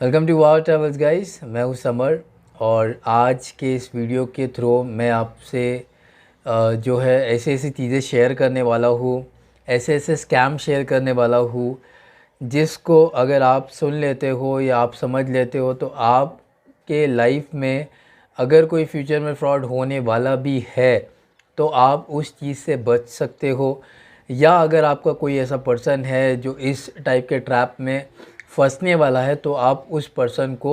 Welcome to wow travels guys. मैं हूं summer और आज के इस वीडियो के थ्रू मैं आपसे जो है ऐसे ऐसी चीज़ें शेयर करने वाला हूँ, ऐसे ऐसे स्कैम शेयर करने वाला हूँ जिसको अगर आप सुन लेते हो या आप समझ लेते हो तो आपके लाइफ में अगर कोई फ्यूचर में फ्रॉड होने वाला भी है तो आप उस चीज़ से बच सकते हो। या अगर आपका कोई ऐसा पर्सन है जो इस टाइप के ट्रैप में फंसने वाला है तो आप उस पर्सन को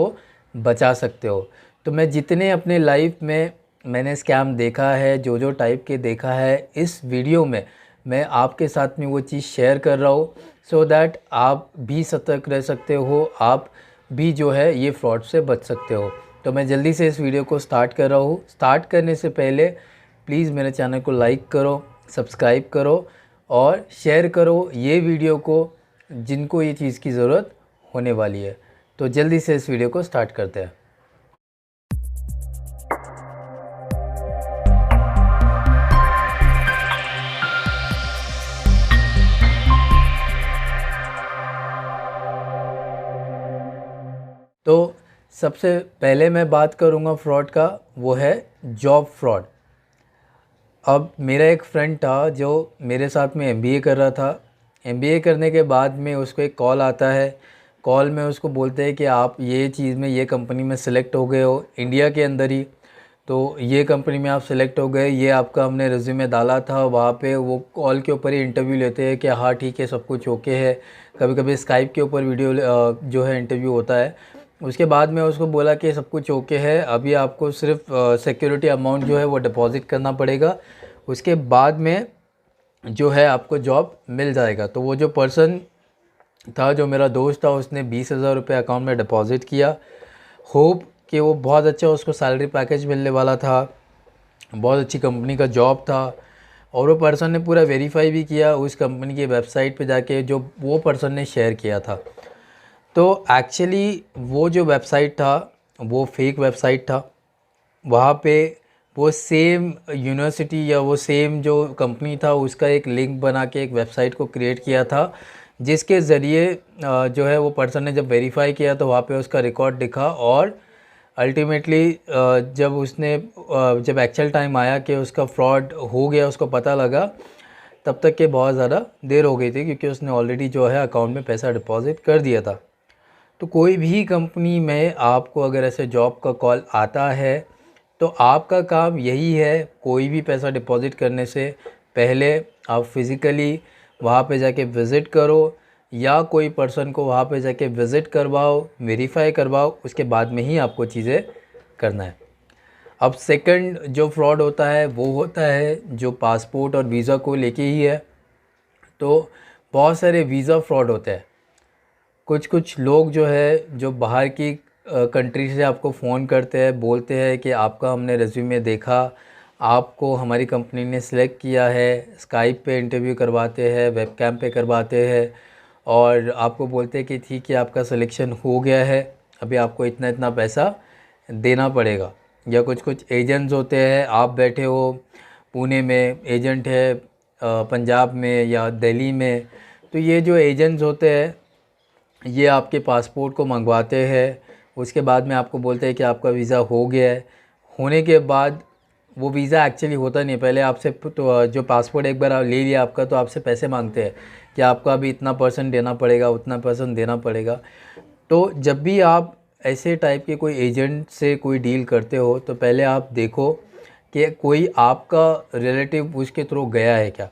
बचा सकते हो। तो मैं जितने अपने लाइफ में मैंने स्कैम देखा है, जो टाइप के देखा है, इस वीडियो में मैं आपके साथ में वो चीज़ शेयर कर रहा हूँ सो दैट आप भी सतर्क रह सकते हो, आप भी जो है ये फ्रॉड से बच सकते हो। तो मैं जल्दी से इस वीडियो को स्टार्ट कर रहा हूँ। स्टार्ट करने से पहले प्लीज़ मेरे चैनल को लाइक करो, सब्सक्राइब करो और शेयर करो ये वीडियो को जिनको ये चीज़ की ज़रूरत होने वाली है। तो जल्दी से इस वीडियो को स्टार्ट करते हैं। तो सबसे पहले मैं बात करूंगा फ्रॉड का, वो है जॉब फ्रॉड। अब मेरा एक फ्रेंड था जो मेरे साथ में एमबीए कर रहा था। एमबीए करने के बाद में उसको एक कॉल आता है। कॉल में उसको बोलते हैं कि आप ये चीज़ में, ये कंपनी में सिलेक्ट हो गए हो इंडिया के अंदर ही, तो ये कंपनी में आप सिलेक्ट हो गए, ये आपका हमने रिज्यूमे डाला था। वहाँ पे वो कॉल के ऊपर ही इंटरव्यू लेते हैं कि हाँ ठीक है, सब कुछ ओके है। कभी कभी स्काइप के ऊपर वीडियो जो है इंटरव्यू होता है। उसके बाद में उसको बोला कि सब कुछ ओके है, अभी आपको सिर्फ सिक्योरिटी अमाउंट जो है वो डिपॉजिट करना पड़ेगा, उसके बाद में जो है आपको जॉब मिल जाएगा। तो वो जो पर्सन था, जो मेरा दोस्त था, उसने 20,000 रुपये अकाउंट में डिपॉजिट किया। होप कि वो बहुत अच्छा उसको सैलरी पैकेज मिलने वाला था, बहुत अच्छी कंपनी का जॉब था। और वो पर्सन ने पूरा वेरीफाई भी किया उस कंपनी की वेबसाइट पे जाके जो वो पर्सन ने शेयर किया था। तो एक्चुअली वो जो वेबसाइट था वो फेक वेबसाइट था। वहाँ पे वो सेम यूनिवर्सिटी या वो सेम जो कंपनी था उसका एक लिंक बना के एक वेबसाइट को क्रिएट किया था, जिसके ज़रिए जो है वो पर्सन ने जब वेरीफाई किया तो वहाँ पे उसका रिकॉर्ड दिखा। और अल्टीमेटली जब एक्चुअल टाइम आया कि उसका फ्रॉड हो गया, उसको पता लगा, तब तक के बहुत ज़्यादा देर हो गई थी क्योंकि उसने ऑलरेडी जो है अकाउंट में पैसा डिपॉजिट कर दिया था। तो कोई भी कंपनी में आपको अगर ऐसे जॉब का कॉल आता है तो आपका काम यही है, कोई भी पैसा डिपॉजिट करने से पहले आप फिज़िकली वहाँ पे जाके विज़िट करो या कोई पर्सन को वहाँ पे जाके विज़िट करवाओ, वेरीफाई करवाओ, उसके बाद में ही आपको चीज़ें करना है। अब सेकंड जो फ्रॉड होता है वो होता है जो पासपोर्ट और वीज़ा को लेके ही है। तो बहुत सारे वीज़ा फ्रॉड होते हैं। कुछ लोग जो है जो बाहर की कंट्री से आपको फ़ोन करते हैं, बोलते हैं कि आपका हमने रिज्यूमे देखा, आपको हमारी कंपनी ने सिलेक्ट किया है। स्काइप पे इंटरव्यू करवाते हैं, वेबकैम पे करवाते हैं और आपको बोलते हैं कि ठीक है आपका सिलेक्शन हो गया है, अभी आपको इतना इतना पैसा देना पड़ेगा। या कुछ एजेंट्स होते हैं, आप बैठे हो पुणे में, एजेंट है पंजाब में या दिल्ली में, तो ये जो एजेंट्स होते हैं ये आपके पासपोर्ट को मंगवाते हैं। उसके बाद में आपको बोलते हैं कि आपका वीज़ा हो गया है। होने के बाद वो वीज़ा एक्चुअली होता नहीं है। पहले आपसे तो जो पासपोर्ट एक बार ले लिया आपका तो आपसे पैसे मांगते हैं कि आपका अभी इतना परसेंट देना पड़ेगा, उतना परसेंट देना पड़ेगा। तो जब भी आप ऐसे टाइप के कोई एजेंट से कोई डील करते हो तो पहले आप देखो कि कोई आपका रिलेटिव उसके थ्रू गया है क्या।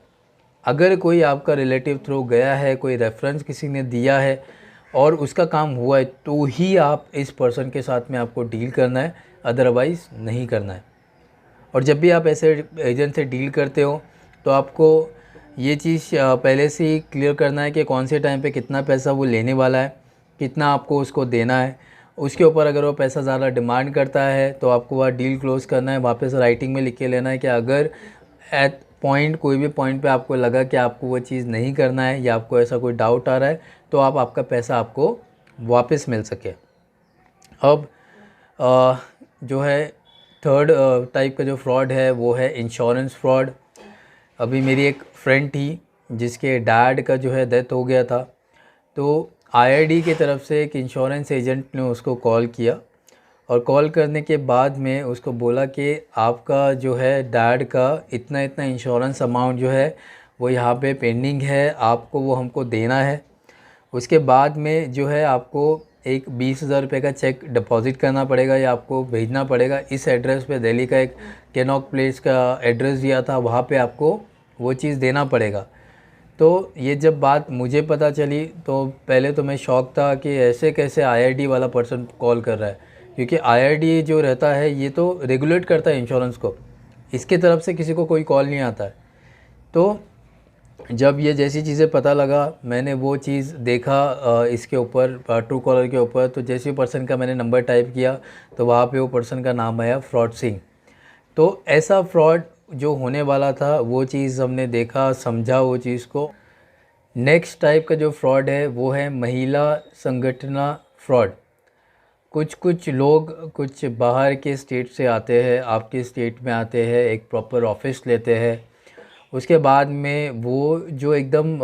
अगर कोई आपका रिलेटिव थ्रू गया है, कोई रेफरेंस किसी ने दिया है और उसका काम हुआ है, तो ही आप इस पर्सन के साथ में आपको डील करना है, अदरवाइज़ नहीं करना है। और जब भी आप ऐसे एजेंट से डील करते हो तो आपको ये चीज़ पहले से ही क्लियर करना है कि कौन से टाइम पे कितना पैसा वो लेने वाला है, कितना आपको उसको देना है। उसके ऊपर अगर वो पैसा ज़्यादा डिमांड करता है तो आपको वह डील क्लोज़ करना है, वापस राइटिंग में लिख के लेना है कि अगर एट पॉइंट कोई भी पॉइंट पे आपको लगा कि आपको वो चीज़ नहीं करना है या आपको ऐसा कोई डाउट आ रहा है तो आपका पैसा आपको वापस मिल सके। अब जो है थर्ड टाइप का जो फ्रॉड है वो है इंश्योरेंस फ्रॉड। अभी मेरी एक फ्रेंड थी जिसके डैड का जो है डेथ हो गया था। तो आईआरडी की तरफ से एक इंश्योरेंस एजेंट ने उसको कॉल किया, और कॉल करने के बाद में उसको बोला कि आपका जो है डैड का इतना इतना इंश्योरेंस अमाउंट जो है वो यहाँ पे पेंडिंग है, आपको वो हमको देना है। उसके बाद में जो है आपको एक 20,000 रुपये का चेक डिपॉज़िट करना पड़ेगा या आपको भेजना पड़ेगा इस एड्रेस पे। दिल्ली का एक कैनॉक प्लेस का एड्रेस दिया था, वहाँ पे आपको वो चीज़ देना पड़ेगा। तो ये जब बात मुझे पता चली तो पहले तो मैं शॉक था कि ऐसे कैसे आईआरडी वाला पर्सन कॉल कर रहा है, क्योंकि आईआरडी जो रहता है ये तो रेगुलेट करता है इंश्योरेंस को, इसके तरफ से किसी को कोई कॉल नहीं आता है। तो जब ये जैसी चीज़ें पता लगा, मैंने वो चीज़ देखा इसके ऊपर ट्रू कॉलर के ऊपर, तो जैसे पर्सन का मैंने नंबर टाइप किया तो वहाँ पे वो पर्सन का नाम आया फ्रॉड सिंह। तो ऐसा फ्रॉड जो होने वाला था वो चीज़ हमने देखा, समझा वो चीज़ को। नेक्स्ट टाइप का जो फ्रॉड है वो है महिला संगठना फ्रॉड। कुछ लोग कुछ बाहर के स्टेट से आते हैं, आपके स्टेट में आते हैं, एक प्रॉपर ऑफिस लेते हैं। उसके बाद में वो जो एकदम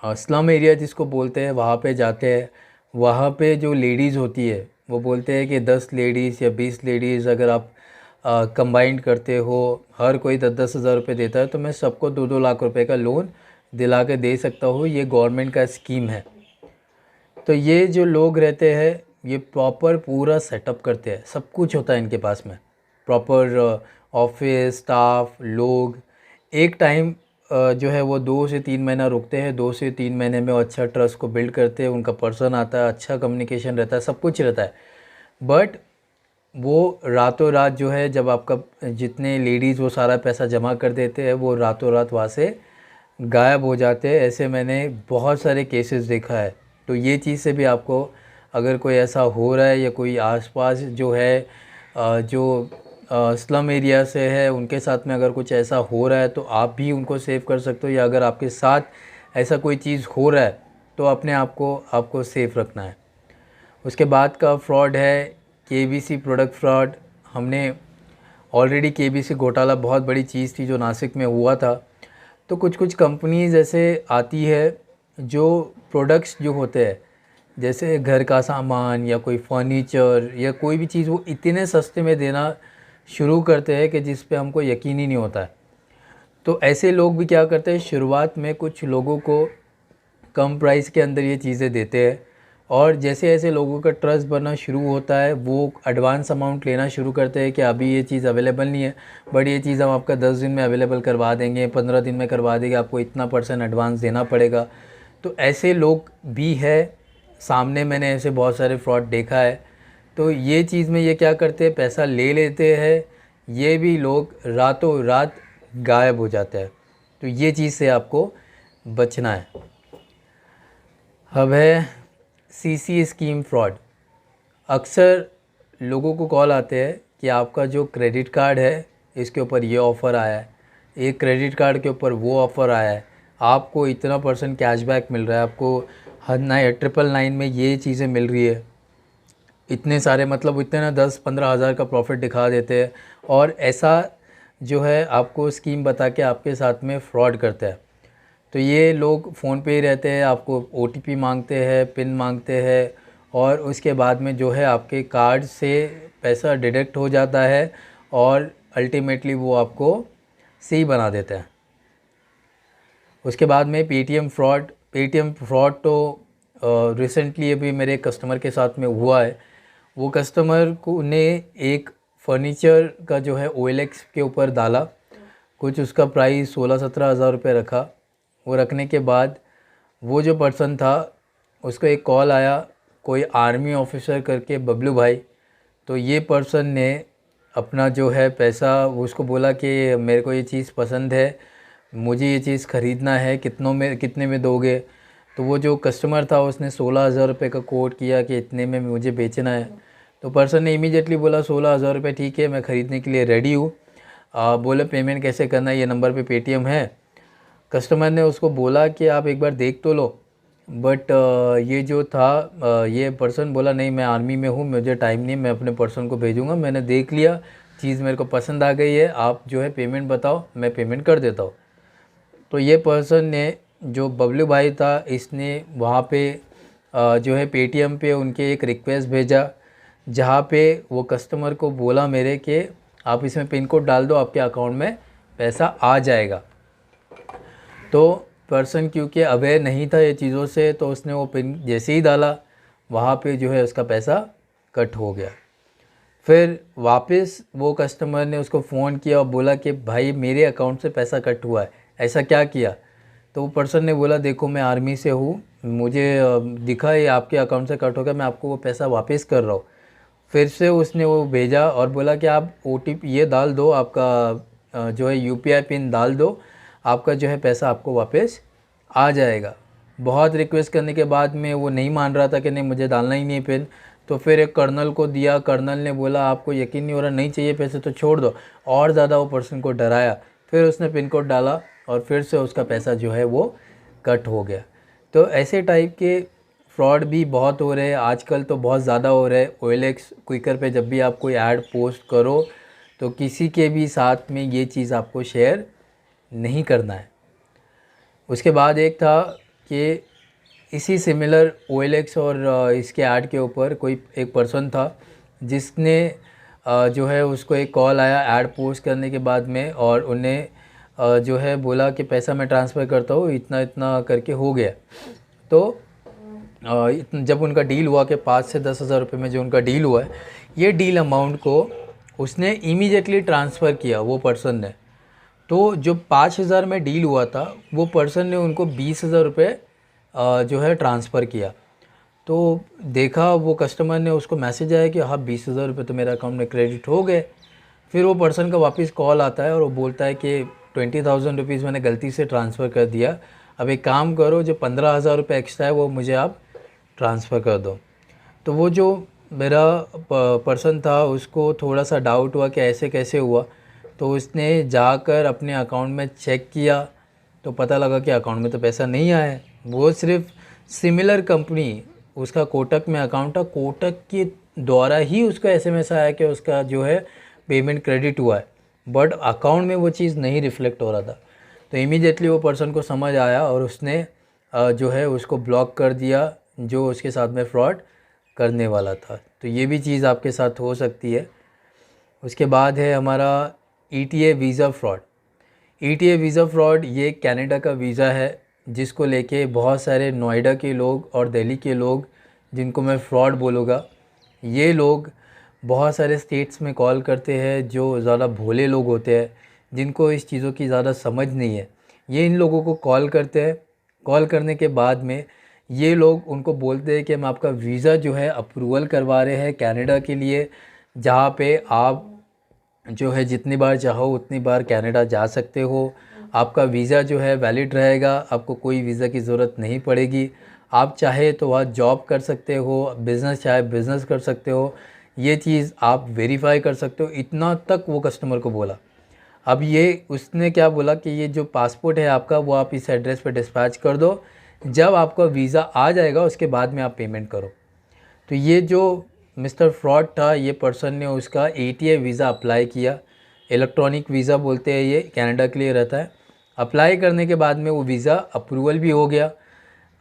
स्लम एरिया जिसको बोलते हैं वहाँ पे जाते हैं। वहाँ पे जो लेडीज़ होती है वो बोलते हैं कि 10 लेडीज़ या 20 लेडीज़ अगर आप कंबाइंड करते हो, हर कोई 10-10 हज़ार रुपये देता है, तो मैं सबको 2-2 लाख रुपए का लोन दिला के दे सकता हूँ, ये गवर्नमेंट का स्कीम है। तो ये जो लोग रहते हैं ये प्रॉपर पूरा सेटअप करते हैं, सब कुछ होता है इनके पास में, प्रॉपर ऑफिस स्टाफ लोग। एक टाइम जो है वो 2 से 3 महीना रुकते हैं, 2 से 3 महीने में वो अच्छा ट्रस्ट को बिल्ड करते हैं, उनका पर्सन आता है, अच्छा कम्युनिकेशन रहता है, सब कुछ रहता है। बट वो रातों रात जो है, जब आपका जितने लेडीज़ वो सारा पैसा जमा कर देते हैं, वो रातों रात वहाँ से गायब हो जाते हैं। ऐसे मैंने बहुत सारे केसेस देखा है। तो ये चीज़ से भी आपको, अगर कोई ऐसा हो रहा है या कोई आसपास जो है जो स्लम एरिया से है उनके साथ में अगर कुछ ऐसा हो रहा है तो आप भी उनको सेव कर सकते हो, या अगर आपके साथ ऐसा कोई चीज़ हो रहा है तो अपने आप को आपको सेफ रखना है। उसके बाद का फ्रॉड है केबीसी प्रोडक्ट फ्रॉड। हमने ऑलरेडी केबीसी घोटाला बहुत बड़ी चीज़ थी जो नासिक में हुआ था। तो कुछ कंपनीज़ ऐसे आती है जो प्रोडक्ट्स जो होते हैं, जैसे घर का सामान या कोई फर्नीचर या कोई भी चीज़, वो इतने सस्ते में देना शुरू करते हैं कि जिस पे हमको यकीन ही नहीं होता है। तो ऐसे लोग भी क्या करते हैं, शुरुआत में कुछ लोगों को कम प्राइस के अंदर ये चीज़ें देते हैं, और जैसे ऐसे लोगों का ट्रस्ट बनना शुरू होता है वो एडवांस अमाउंट लेना शुरू करते हैं कि अभी ये चीज़ अवेलेबल नहीं है, बट ये चीज़ हम आपका 10 दिन में अवेलेबल करवा देंगे, 15 दिन में करवा देंगे, आपको इतना % एडवांस देना पड़ेगा। तो ऐसे लोग भी है सामने, मैंने ऐसे बहुत सारे फ्रॉड देखा है। तो ये चीज़ में ये क्या करते हैं, पैसा ले लेते हैं, ये भी लोग रातों रात गायब हो जाते हैं। तो ये चीज़ से आपको बचना है। अब है सीसी स्कीम फ्रॉड। अक्सर लोगों को कॉल आते हैं कि आपका जो क्रेडिट कार्ड है इसके ऊपर ये ऑफ़र आया है, एक क्रेडिट कार्ड के ऊपर वो ऑफ़र आया है, आपको इतना % कैशबैक मिल रहा है, आपको हर 999 में ये चीज़ें मिल रही है, इतने सारे, मतलब इतने ना 10-15 हज़ार का प्रॉफिट दिखा देते हैं। और ऐसा जो है आपको स्कीम बता के आपके साथ में फ्रॉड करता है। तो ये लोग फ़ोन पे ही रहते हैं, आपको ओटीपी मांगते हैं, पिन मांगते हैं, और उसके बाद में जो है आपके कार्ड से पैसा डिडक्ट हो जाता है और अल्टीमेटली वो आपको सही बना देते हैं। उसके बाद में पेटीएम फ्रॉड तो रिसेंटली अभी मेरे कस्टमर के साथ में हुआ है। वो कस्टमर को ने एक फर्नीचर का जो है OLX के ऊपर डाला, कुछ उसका प्राइस 16-17 हज़ार रुपये रखा। वो रखने के बाद वो जो पर्सन था उसको एक कॉल आया, कोई आर्मी ऑफिसर करके बबलू भाई। तो ये पर्सन ने अपना जो है पैसा, उसको बोला कि मेरे को ये चीज़ पसंद है, मुझे ये चीज़ ख़रीदना है, कितने में दोगे। तो वो जो कस्टमर था उसने 16,000 रुपये का कोट किया कि इतने में मुझे बेचना है। तो पर्सन ने इमीडिएटली बोला 16,000 रुपये ठीक है, मैं ख़रीदने के लिए रेडी हूँ। बोले पेमेंट कैसे करना है, ये नंबर पे पेटीएम है। कस्टमर ने उसको बोला कि आप एक बार देख तो लो, बट ये जो था ये पर्सन बोला नहीं, मैं आर्मी में हूँ, मुझे टाइम नहीं, मैं अपने पर्सन को भेजूँगा, मैंने देख लिया, चीज़ मेरे को पसंद आ गई है, आप जो है पेमेंट बताओ, मैं पेमेंट कर देता हूँ। तो ये पर्सन ने, जो बबलू भाई था, इसने वहाँ पे जो है पेटीएम पे उनके एक रिक्वेस्ट भेजा, जहाँ पे वो कस्टमर को बोला मेरे कि आप इसमें पिन कोड डाल दो, आपके अकाउंट में पैसा आ जाएगा। तो पर्सन क्योंकि अवेयर नहीं था ये चीज़ों से, तो उसने वो पिन जैसे ही डाला वहाँ पे जो है उसका पैसा कट हो गया। फिर वापस वो कस्टमर ने उसको फ़ोन किया और बोला कि भाई मेरे अकाउंट से पैसा कट हुआ है, ऐसा क्या किया? तो वो पर्सन ने बोला देखो मैं आर्मी से हूँ, मुझे दिखा ये आपके अकाउंट से कट हो गया, मैं आपको वो पैसा वापस कर रहा हूँ। फिर से उसने वो भेजा और बोला कि आप OTP ये डाल दो, आपका जो है UPI पिन डाल दो, आपका जो है पैसा आपको वापस आ जाएगा। बहुत रिक्वेस्ट करने के बाद में वो नहीं मान रहा था कि नहीं मुझे डालना ही नहीं पिन। तो फिर एक कर्नल को दिया, कर्नल ने बोला आपको यकीन नहीं हो रहा, नहीं चाहिए पैसे तो छोड़ दो, और ज़्यादा वो पर्सन को डराया। फिर उसने पिन कोड डाला और फिर से उसका पैसा जो है वो कट हो गया। तो ऐसे टाइप के फ्रॉड भी बहुत हो रहे हैं आजकल, तो बहुत ज़्यादा हो रहे हैं। OLX क्विकर पे जब भी आप कोई ऐड पोस्ट करो तो किसी के भी साथ में ये चीज़ आपको शेयर नहीं करना है। उसके बाद एक था कि इसी सिमिलर OLX और इसके ऐड के ऊपर कोई एक पर्सन था जिसने जो है उसको एक कॉल आया ऐड पोस्ट करने के बाद में, और उन्हें जो है बोला कि पैसा मैं ट्रांसफ़र करता हूँ, इतना इतना करके हो गया। तो जब उनका डील हुआ कि 5 से 10,000 रुपये में जो उनका डील हुआ है, ये डील अमाउंट को उसने इमीडिएटली ट्रांसफ़र किया वो पर्सन ने। तो जो 5,000 में डील हुआ था वो पर्सन ने उनको 20,000 रुपये जो है ट्रांसफ़र किया। तो देखा वो कस्टमर ने, उसको मैसेज आया कि हाँ 20,000 रुपये तो मेरे अकाउंट में क्रेडिट हो गए। फिर वो पर्सन का वापस कॉल आता है और वो बोलता है कि 20,000 रुपीज़ मैंने गलती से ट्रांसफ़र कर दिया, अब एक काम करो जो 15,000 रुपये एक्स्ट्रा है वो मुझे आप ट्रांसफ़र कर दो। तो वो जो मेरा पर्सन था उसको थोड़ा सा डाउट हुआ कि ऐसे कैसे हुआ। तो उसने जाकर अपने अकाउंट में चेक किया तो पता लगा कि अकाउंट में तो पैसा नहीं आया है। वो सिर्फ सिमिलर कंपनी, उसका कोटक में अकाउंट था, कोटक के द्वारा ही उसको SMS आया कि उसका जो है पेमेंट क्रेडिट हुआ है, बट अकाउंट में वो चीज़ नहीं रिफ्लेक्ट हो रहा था। तो इमीडिएटली वो पर्सन को समझ आया और उसने जो है उसको ब्लॉक कर दिया जो उसके साथ में फ्रॉड करने वाला था। तो ये भी चीज़ आपके साथ हो सकती है। उसके बाद है हमारा ETA visa fraud. ETA visa fraud ये कनाडा का वीज़ा है जिसको लेके बहुत सारे नोएडा के लोग और दिल्ली के लोग, जिनको मैं फ्रॉड बोलूँगा, ये लोग बहुत सारे स्टेट्स में कॉल करते हैं जो ज़्यादा भोले लोग होते हैं, जिनको इस चीज़ों की ज़्यादा समझ नहीं है। ये इन लोगों को कॉल करते हैं, कॉल करने के बाद में ये लोग उनको बोलते हैं कि हम आपका वीज़ा जो है अप्रूवल करवा रहे हैं कनाडा के लिए, जहाँ पे आप जो है जितनी बार चाहो उतनी बार कनाडा जा सकते हो। आपका वीज़ा जो है वैलिड रहेगा, आपको कोई वीज़ा की ज़रूरत नहीं पड़ेगी। आप चाहे तो वहाँ जॉब कर सकते हो, बिज़नेस चाहे बिज़नेस कर सकते हो, ये चीज़ आप वेरीफाई कर सकते हो। इतना तक वो कस्टमर को बोला। अब ये उसने क्या बोला कि ये जो पासपोर्ट है आपका वो आप इस एड्रेस पे डिस्पैच कर दो, जब आपका वीज़ा आ जाएगा उसके बाद में आप पेमेंट करो। तो ये जो मिस्टर फ्रॉड था, ये पर्सन ने उसका ETA वीज़ा अप्लाई किया। इलेक्ट्रॉनिक वीज़ा बोलते हैं, ये कनाडा के लिए रहता है। अप्लाई करने के बाद में वो वीज़ा अप्रूवल भी हो गया।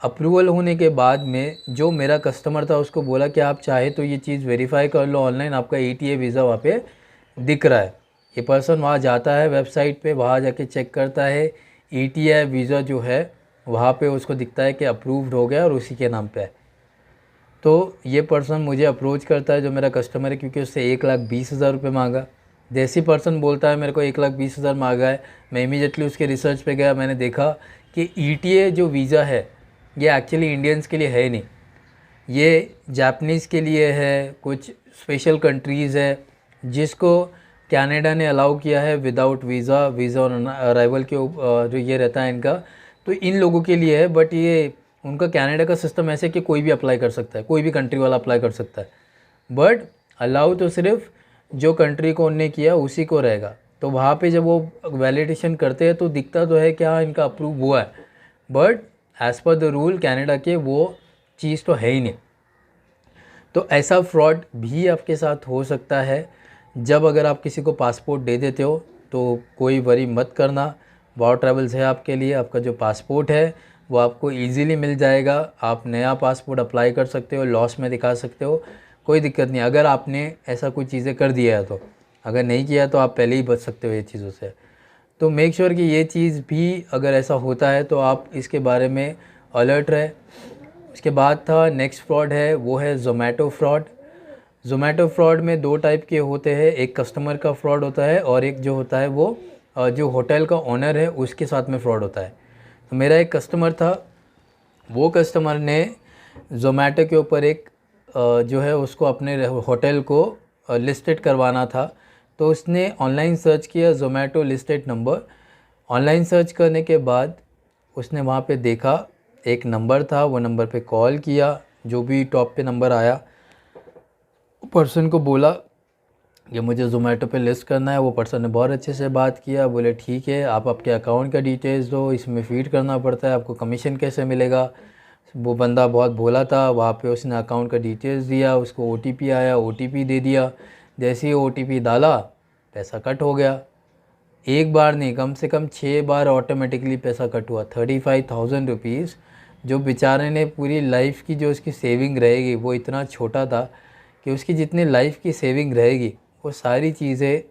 अप्रूवल होने के बाद में जो मेरा कस्टमर था उसको बोला कि आप चाहे तो ये चीज़ वेरीफाई कर लो ऑनलाइन, आपका ETA वीज़ा वहाँ पे दिख रहा है। ये पर्सन वहाँ जाता है वेबसाइट पे, वहाँ जाके चेक करता है, ETA वीज़ा जो है वहाँ पे उसको दिखता है कि अप्रूव्ड हो गया और उसी के नाम पे है। तो ये पर्सन मुझे अप्रोच करता है जो मेरा कस्टमर है, क्योंकि उससे 1,20,000 रुपये मांगा। जैसी पर्सन बोलता है मेरे को 1,20,000 मांगा है, मैं इमीडिएटली उसके रिसर्च पे गया, मैंने देखा कि ETA जो वीज़ा है ये एक्चुअली इंडियंस के लिए है नहीं, ये जापानीज़ के लिए है। कुछ स्पेशल कंट्रीज़ है जिसको कनाडा ने अलाउ किया है विदाउट वीज़ा ऑन अराइवल के जो ये रहता है इनका, तो इन लोगों के लिए है। बट ये उनका कनाडा का सिस्टम ऐसे कि कोई भी अप्लाई कर सकता है, कोई भी कंट्री वाला अप्लाई कर सकता है, बट अलाउ तो सिर्फ जो कंट्री को उनने किया उसी को रहेगा। तो वहाँ पे जब वो वैलिडेशन करते हैं तो दिखता तो है कि हाँ इनका अप्रूव हुआ है, but as per the rule Canada के वो चीज़ तो है ही नहीं। तो ऐसा फ्रॉड भी आपके साथ हो सकता है। जब अगर आप किसी को पासपोर्ट दे देते हो तो कोई वरी मत करना, वाओ ट्रैवल्स है आपके लिए। आपका जो पासपोर्ट है वो आपको इजीली मिल जाएगा। आप नया पासपोर्ट अप्लाई कर सकते हो, लॉस में दिखा सकते हो, कोई दिक्कत नहीं अगर आपने ऐसा कुछ चीज़ें कर दिया है तो। अगर नहीं किया तो आप पहले ही बच सकते हो ये चीज़ों से। तो मेक श्योर कि ये चीज़ भी अगर ऐसा होता है तो आप इसके बारे में अलर्ट रहे। उसके बाद था नेक्स्ट फ्रॉड है, वो है ज़ोमैटो फ्रॉड। ज़ोमैटो फ्रॉड में 2 टाइप के होते हैं, एक कस्टमर का फ्रॉड होता है और एक जो होता है वो जो होटल का ओनर है उसके साथ में फ्रॉड होता है। तो मेरा एक कस्टमर था, वो कस्टमर ने ज़ोमैटो के ऊपर एक जो है उसको अपने होटल को लिस्टेड करवाना था। तो उसने ऑनलाइन सर्च किया Zomato listed number. Online search करने के बाद उसने वहाँ पे देखा एक नंबर था, वो नंबर पे कॉल किया, जो भी टॉप पे नंबर आया पर्सन को बोला कि मुझे ज़ोमैटो पे लिस्ट करना है। वो पर्सन ने बहुत अच्छे से बात किया, बोले ठीक है आप आपके अकाउंट का डिटेल्स दो, इसमें फ़ीड करना पड़ता है, आपको कमीशन कैसे मिलेगा। वो बंदा बहुत भोला था, वहाँ पे उसने अकाउंट का डिटेल्स दिया, उसको ओटीपी आया, ओटीपी दे दिया। जैसे ही ओटीपी डाला पैसा कट हो गया। एक बार नहीं, कम से कम 6 बार ऑटोमेटिकली पैसा कट हुआ। 35,000 रुपीज़, जो बेचारे ने पूरी लाइफ की जो उसकी सेविंग रहेगी, वो इतना छोटा था कि उसकी जितनी लाइफ की सेविंग रहेगी वो सारी चीज़ें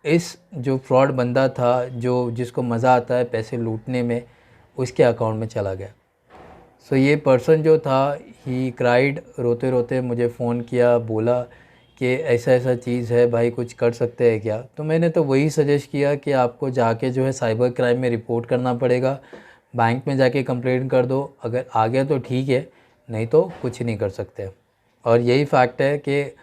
इस जो फ्रॉड बंदा था, जो जिसको मज़ा आता है पैसे लूटने में, उसके अकाउंट में चला गया। सो ये पर्सन जो था ही क्राइड, रोते रोते मुझे फ़ोन किया, बोला कि ऐसा ऐसा चीज़ है भाई, कुछ कर सकते हैं क्या। तो मैंने तो वही सजेस्ट किया कि आपको जाके जो है साइबर क्राइम में रिपोर्ट करना पड़ेगा, बैंक में जाके कंप्लेंट कर दो। अगर आ गया तो ठीक है, नहीं तो कुछ नहीं कर सकते। और यही फैक्ट है कि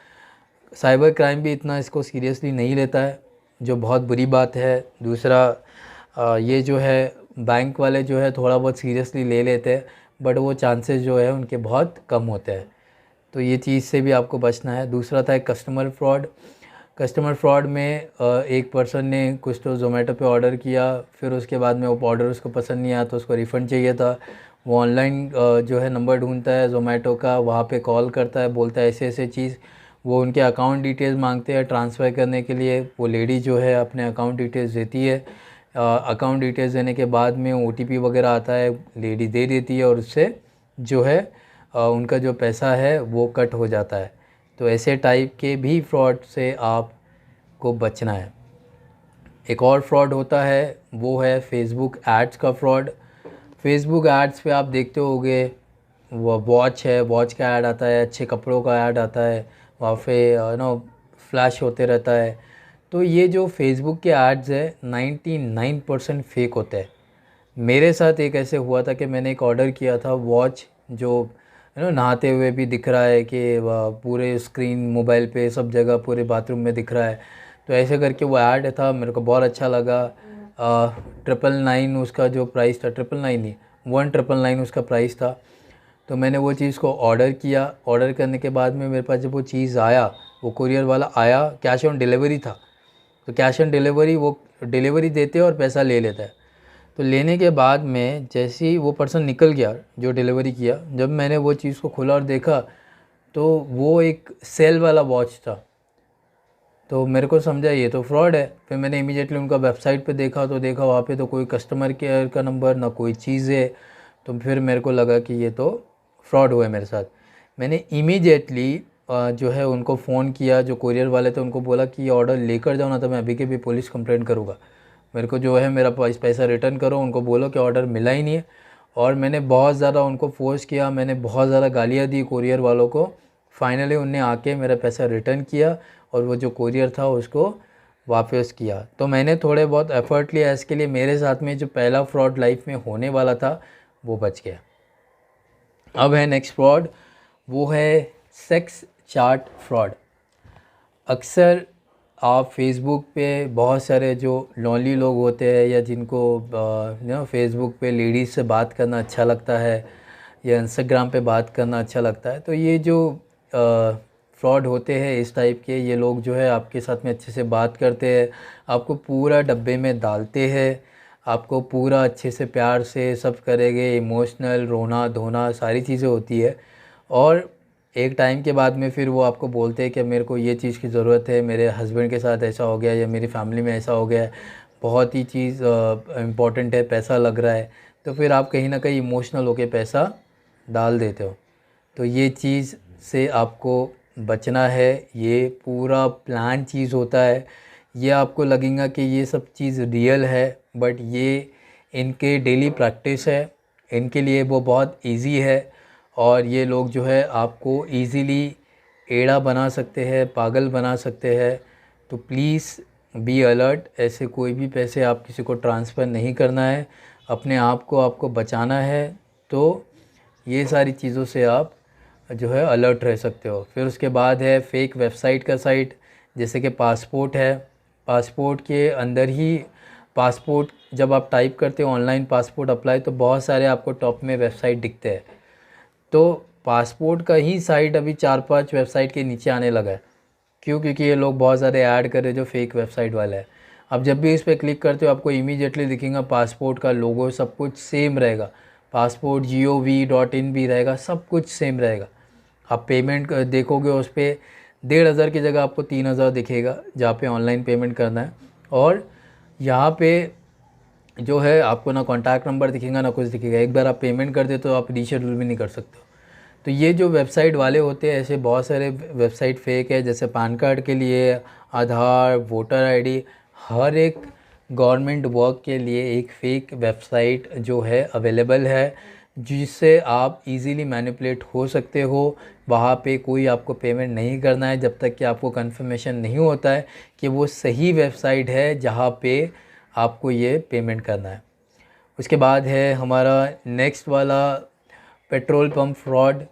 साइबर क्राइम भी इतना इसको सीरियसली नहीं लेता है, जो बहुत बुरी बात है। दूसरा ये जो है बैंक वाले जो है थोड़ा बहुत सीरियसली ले लेते हैं, बट वो चांसेस जो है उनके बहुत कम होते हैं। तो ये चीज़ से भी आपको बचना है। दूसरा था कस्टमर फ्रॉड। कस्टमर फ्रॉड में एक पर्सन ने कुछ तो ज़ोमैटो पे ऑर्डर किया, फिर उसके बाद में वो ऑर्डर उसको पसंद नहीं आया तो उसको रिफ़ंड चाहिए था। वो ऑनलाइन जो है नंबर ढूंढता है ज़ोमैटो का, वहाँ पे कॉल करता है, बोलता है ऐसे ऐसे चीज़। वो उनके अकाउंट डिटेल्स मांगते हैं ट्रांसफ़र करने के लिए। वो लेडी जो है अपने अकाउंट डिटेल्स देती है। अकाउंट डिटेल्स देने के बाद में ओटीपी वगैरह आता है, लेडी दे देती है और उससे जो है उनका जो पैसा है वो कट हो जाता है। तो ऐसे टाइप के भी फ्रॉड से आपको बचना है। एक और फ्रॉड होता है, वो है फेसबुक एड्स का फ्रॉड। फेसबुक एड्स पे आप देखते होंगे, वो वॉच है, वॉच का ऐड आता है, अच्छे कपड़ों का ऐड आता है, वहाँ पे फ्लैश होते रहता है। तो ये जो फेसबुक के एड्स है 99% फेक होते हैं। मेरे साथ एक ऐसे हुआ था कि मैंने एक ऑर्डर किया था वॉच, जो नहाते हुए भी दिख रहा है कि पूरे स्क्रीन मोबाइल पे सब जगह पूरे बाथरूम में दिख रहा है। तो ऐसे करके वो ऐड था, मेरे को बहुत अच्छा लगा। 999 उसका जो प्राइस था, 999 नहीं, 1999 उसका प्राइस था। तो मैंने वो चीज़ को ऑर्डर किया। ऑर्डर करने के बाद में मेरे पास जब वो चीज़ आया, वो कुरियर वाला आया, कैश ऑन डिलीवरी था। तो कैश ऑन डिलीवरी वो डिलीवरी देते हैं और पैसा ले लेता है। तो लेने के बाद में जैसे ही वो पर्सन निकल गया जो डिलीवरी किया, जब मैंने वो चीज़ को खोला और देखा तो वो एक सेल वाला वॉच था। तो मेरे को समझा ये तो फ्रॉड है। फिर मैंने इमीडिएटली उनका वेबसाइट पे देखा, तो देखा वहाँ पे तो कोई कस्टमर केयर का नंबर ना कोई चीज़ है। तो फिर मेरे को लगा कि ये तो फ्रॉड हुआ है मेरे साथ। मैंने इमीडिएटली जो है उनको फ़ोन किया, जो कुरियर वाले थे उनको बोला कि ये ऑर्डर लेकर जाओ ना तो मैं अभी के भी पुलिस कंप्लेंट करूँगा। मेरे को जो है मेरा पैसा रिटर्न करो। उनको बोलो कि ऑर्डर मिला ही नहीं है। और मैंने बहुत ज़्यादा उनको फोर्स किया, मैंने बहुत ज़्यादा गालियाँ दी कुरियर वालों को। फाइनली उनने आके मेरा पैसा रिटर्न किया और वो जो कुरियर था उसको वापस किया। तो मैंने थोड़े बहुत एफ़र्ट लिया इसके लिए। मेरे साथ में जो पहला फ्रॉड लाइफ में होने वाला था वो बच गया। अब है नेक्स्ट फ्रॉड, वो है सेक्स चैट फ्रॉड। अक्सर आप फेसबुक पे बहुत सारे जो लॉन्ली लोग होते हैं या जिनको फेसबुक पे लेडीज़ से बात करना अच्छा लगता है या इंस्टाग्राम पे बात करना अच्छा लगता है, तो ये जो फ्रॉड होते हैं इस टाइप के, ये लोग जो है आपके साथ में अच्छे से बात करते हैं, आपको पूरा डब्बे में डालते हैं, आपको पूरा अच्छे से प्यार से सब करेंगे, इमोशनल रोना धोना सारी चीज़ें होती है। और एक टाइम के बाद में फिर वो आपको बोलते हैं कि मेरे को ये चीज़ की ज़रूरत है, मेरे हस्बैंड के साथ ऐसा हो गया या मेरी फैमिली में ऐसा हो गया है, बहुत ही चीज़ इम्पॉर्टेंट है, पैसा लग रहा है। तो फिर आप कहीं ना कहीं इमोशनल होके पैसा डाल देते हो। तो ये चीज़ से आपको बचना है। ये पूरा प्लान चीज़ होता है। ये आपको लगेगा कि ये सब चीज़ रियल है, बट ये इनके डेली प्रैक्टिस है, इनके लिए वो बहुत इजी है। और ये लोग जो है आपको इजीली एड़ा बना सकते हैं, पागल बना सकते हैं। तो प्लीज़ बी अलर्ट। ऐसे कोई भी पैसे आप किसी को ट्रांसफ़र नहीं करना है, अपने आप को आपको बचाना है। तो ये सारी चीज़ों से आप जो है अलर्ट रह सकते हो। फिर उसके बाद है फेक वेबसाइट का साइट, जैसे कि पासपोर्ट है। पासपोर्ट के अंदर ही पासपोर्ट जब आप टाइप करते हो ऑनलाइन पासपोर्ट अप्लाई, तो बहुत सारे आपको टॉप में वेबसाइट दिखते हैं। तो पासपोर्ट का ही साइट अभी 4-5 वेबसाइट के नीचे आने लगा है। क्यों? क्योंकि ये लोग बहुत सारे ऐड कर रहे जो फेक वेबसाइट वाला है। अब जब भी इस पर क्लिक करते हो आपको इमीडिएटली दिखेगा पासपोर्ट का लोगो, सब कुछ सेम रहेगा। पासपोर्ट gov.in भी रहेगा, सब कुछ सेम रहेगा। आप पेमेंट देखोगे उस पर 1,500 की जगह आपको 3,000 दिखेगा, जहाँ पे ऑनलाइन पेमेंट करना है। और यहाँ पे जो है आपको ना कॉन्टैक्ट नंबर दिखेगा ना कुछ दिखेगा। एक बार आप पेमेंट कर दे तो आप रीशेड्यूल भी नहीं कर सकते हो। तो ये जो वेबसाइट वाले होते हैं, ऐसे बहुत सारे वेबसाइट फेक है। जैसे पैन कार्ड के लिए, आधार, वोटर आईडी, हर एक गवर्नमेंट वर्क के लिए एक फ़ेक वेबसाइट जो है अवेलेबल है, जिससे आप इजीली मैनिपुलेट हो सकते हो। वहाँ पे कोई आपको पेमेंट नहीं करना है जब तक कि आपको कंफर्मेशन नहीं होता है कि वो सही वेबसाइट है जहाँ पे आपको ये पेमेंट करना है। उसके बाद है हमारा नेक्स्ट वाला पेट्रोल पंप फ्रॉड।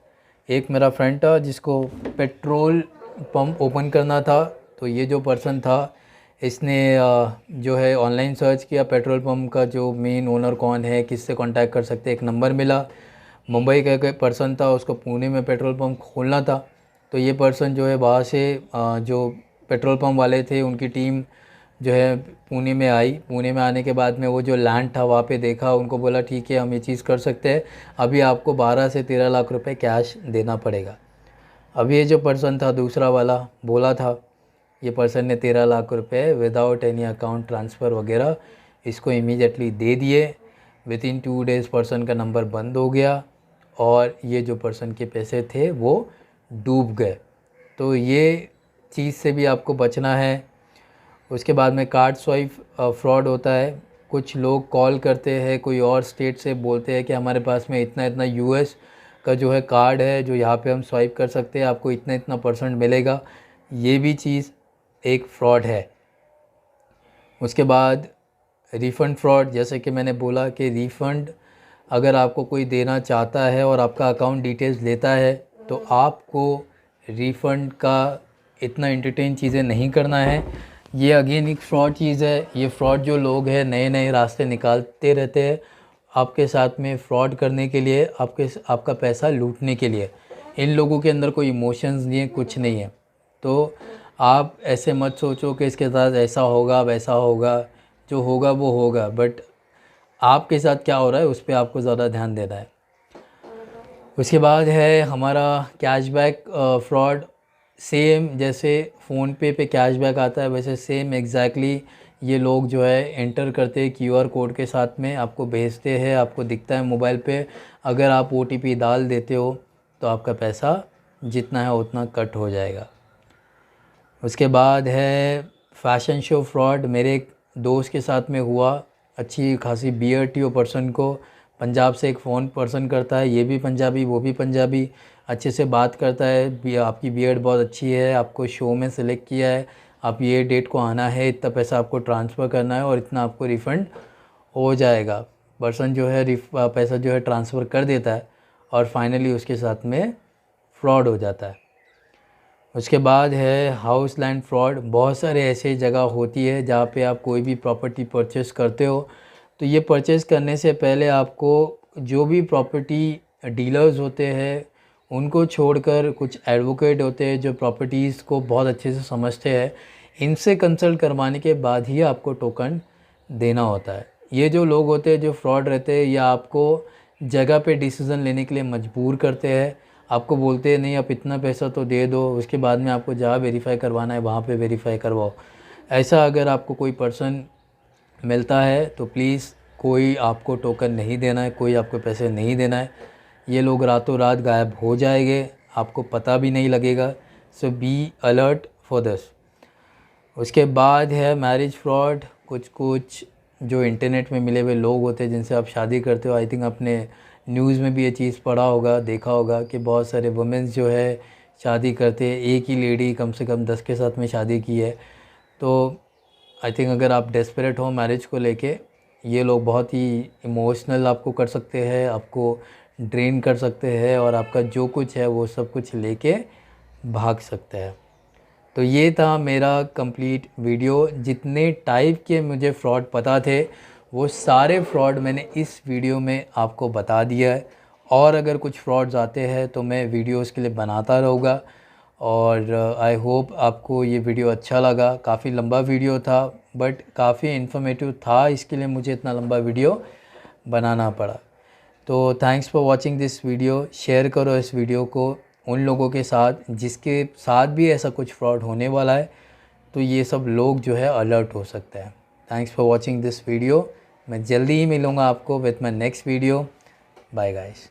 एक मेरा फ्रेंड था जिसको पेट्रोल पंप ओपन करना था। तो ये जो पर्सन था, इसने जो है ऑनलाइन सर्च किया पेट्रोल पंप का जो मेन ओनर कौन है, किससे कांटेक्ट कर सकते हैं। एक नंबर मिला, मुंबई का एक पर्सन था, उसको पुणे में पेट्रोल पंप खोलना था। तो ये पर्सन जो है वहाँ से जो पेट्रोल पंप वाले थे उनकी टीम जो है पुणे में आई। पुणे में आने के बाद में वो जो लैंड था वहाँ पे देखा, उनको बोला ठीक है हम ये चीज़ कर सकते हैं, अभी आपको 12 से 13 लाख रुपए कैश देना पड़ेगा। अब ये जो पर्सन था दूसरा वाला बोला था, ये पर्सन ने 13 लाख रुपए विदाउट एनी अकाउंट ट्रांसफ़र वगैरह इसको इमीडिएटली दे दिए। विदिन 2 डेज़ पर्सन का नंबर बंद हो गया और ये जो पर्सन के पैसे थे वो डूब गए। तो ये चीज़ से भी आपको बचना है। उसके बाद में कार्ड स्वाइप फ्रॉड होता है। कुछ लोग कॉल करते हैं कोई और स्टेट से, बोलते हैं कि हमारे पास में इतना इतना यूएस का जो है कार्ड है जो यहाँ पे हम स्वाइप कर सकते हैं, आपको इतना इतना % मिलेगा। ये भी चीज़ एक फ्रॉड है। उसके बाद रिफ़ंड फ्रॉड, जैसे कि मैंने बोला कि रिफ़ंड अगर आपको कोई देना चाहता है और आपका अकाउंट डिटेल्स लेता है तो आपको रिफ़ंड का इतना एंटरटेन चीज़ें नहीं करना है। ये अगेन एक फ्रॉड चीज़ है। ये फ्रॉड जो लोग हैं नए नए रास्ते निकालते रहते हैं आपके साथ में फ्रॉड करने के लिए, आपका पैसा लूटने के लिए। इन लोगों के अंदर कोई इमोशंस नहीं है, कुछ नहीं है। तो आप ऐसे मत सोचो कि इसके साथ ऐसा होगा वैसा होगा, जो होगा वो होगा, बट आपके साथ क्या हो रहा है उस पर आपको ज़्यादा ध्यान देना है। उसके बाद है हमारा कैशबैक फ्रॉड। सेम जैसे फ़ोन पे कैशबैक आता है वैसे सेम एग्जैक्टली ये लोग जो है एंटर करते हैं QR कोड के साथ में, आपको भेजते हैं, आपको दिखता है मोबाइल पे। अगर आप OTP डाल देते हो तो आपका पैसा जितना है उतना कट हो जाएगा। उसके बाद है फ़ैशन शो फ्रॉड। मेरे एक दोस्त के साथ में हुआ। अच्छी खासी बियर्ड थी वो पर्सन को, पंजाब से एक फ़ोन पर्सन करता है, ये भी पंजाबी वो भी पंजाबी, अच्छे से बात करता है, आपकी बियर्ड बहुत अच्छी है, आपको शो में सेलेक्ट किया है, आप ये डेट को आना है, इतना पैसा आपको ट्रांसफ़र करना है और इतना आपको रिफ़ंड हो जाएगा। पर्सन जो है पैसा जो है ट्रांसफ़र कर देता है और फाइनली उसके साथ में फ्रॉड हो जाता है। उसके बाद है हाउस लैंड फ्रॉड। बहुत सारे ऐसे जगह होती है जहाँ पे आप कोई भी प्रॉपर्टी परचेज़ करते हो, तो ये परचेज़ करने से पहले आपको जो भी प्रॉपर्टी डीलर्स होते हैं उनको छोड़कर कुछ एडवोकेट होते हैं जो प्रॉपर्टीज़ को बहुत अच्छे से समझते हैं, इनसे कंसल्ट करवाने के बाद ही आपको टोकन देना होता है। ये जो लोग होते हैं जो फ्रॉड रहते हैं, या आपको जगह पे डिसीज़न लेने के लिए मजबूर करते हैं, आपको बोलते हैं नहीं आप इतना पैसा तो दे दो, उसके बाद में आपको जहाँ वेरीफ़ाई करवाना है वहाँ पे वेरीफ़ाई करवाओ। ऐसा अगर आपको कोई पर्सन मिलता है तो प्लीज़ कोई आपको टोकन नहीं देना है, कोई आपको पैसे नहीं देना है। ये लोग रातों रात गायब हो जाएंगे, आपको पता भी नहीं लगेगा। सो बी अलर्ट फॉर दिस। उसके बाद है मैरिज फ्रॉड। कुछ जो इंटरनेट में मिले हुए लोग होते हैं जिनसे आप शादी करते हो, आई थिंक आपने न्यूज़ में भी ये चीज़ पढ़ा होगा, देखा होगा कि बहुत सारे वुमेन्स जो है शादी करते हैं, एक ही लेडी कम से कम 10 के साथ में शादी की है। तो आई थिंक अगर आप डेस्परेट हो मैरिज को लेके, ये लोग बहुत ही इमोशनल आपको कर सकते हैं, आपको ड्रेन कर सकते हैं और आपका जो कुछ है वो सब कुछ लेके भाग सकते हैं। तो ये था मेरा कंप्लीट वीडियो। जितने टाइप के मुझे फ्रॉड पता थे वो सारे फ्रॉड मैंने इस वीडियो में आपको बता दिया है। और अगर कुछ फ्रॉड्स आते हैं तो मैं वीडियोस के लिए बनाता रहूँगा। और आई होप आपको ये वीडियो अच्छा लगा। काफ़ी लंबा वीडियो था बट काफ़ी इन्फॉर्मेटिव था, इसके लिए मुझे इतना लंबा वीडियो बनाना पड़ा। तो thanks for watching this video. Share करो इस वीडियो को उन लोगों के साथ जिसके साथ भी ऐसा कुछ फ्रॉड होने वाला है, तो ये सब लोग जो है अलर्ट हो सकते हैं। Thanks for watching this video. मैं जल्दी ही मिलूँगा आपको with my next video. Bye guys.